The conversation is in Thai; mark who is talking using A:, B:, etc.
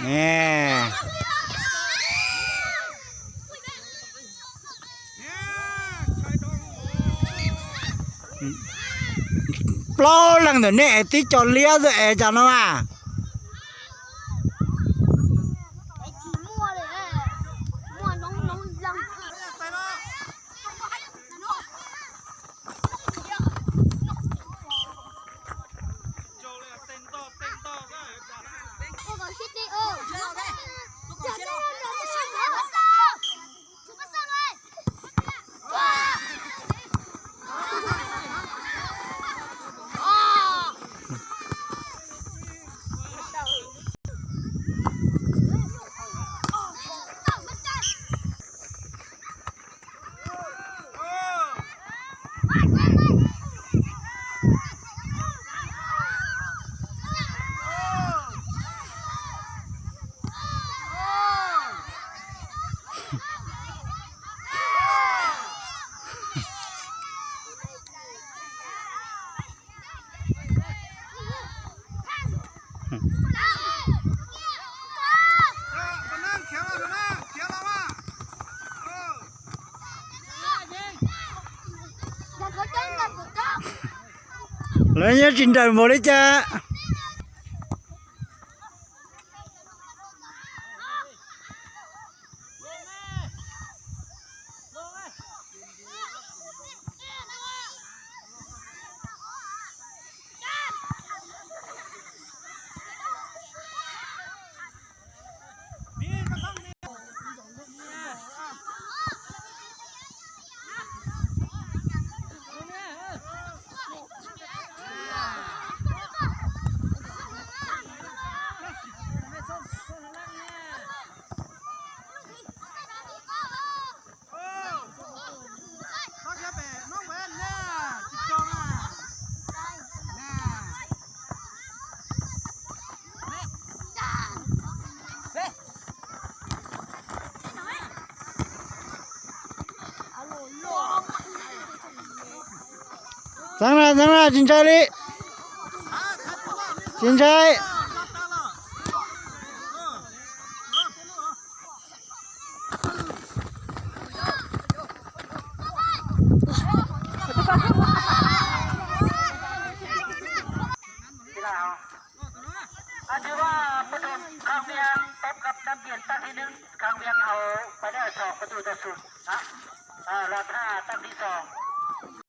A: ปลอหลังเดี๋ยวนี้ที่จอเลี้ยจะจานว่าแล้วเนี่ยจินตนาหมดเลยจ้าสั่งนะจินใจเลยจินใจ
B: ถือว่าประตูข้างเวียงตบกับน้ำเย็นตั้งที่หนึ่งข้างเวียงเอาไปได้2 ประตูต่อ 0นะรอบ5ตั้งที่ 2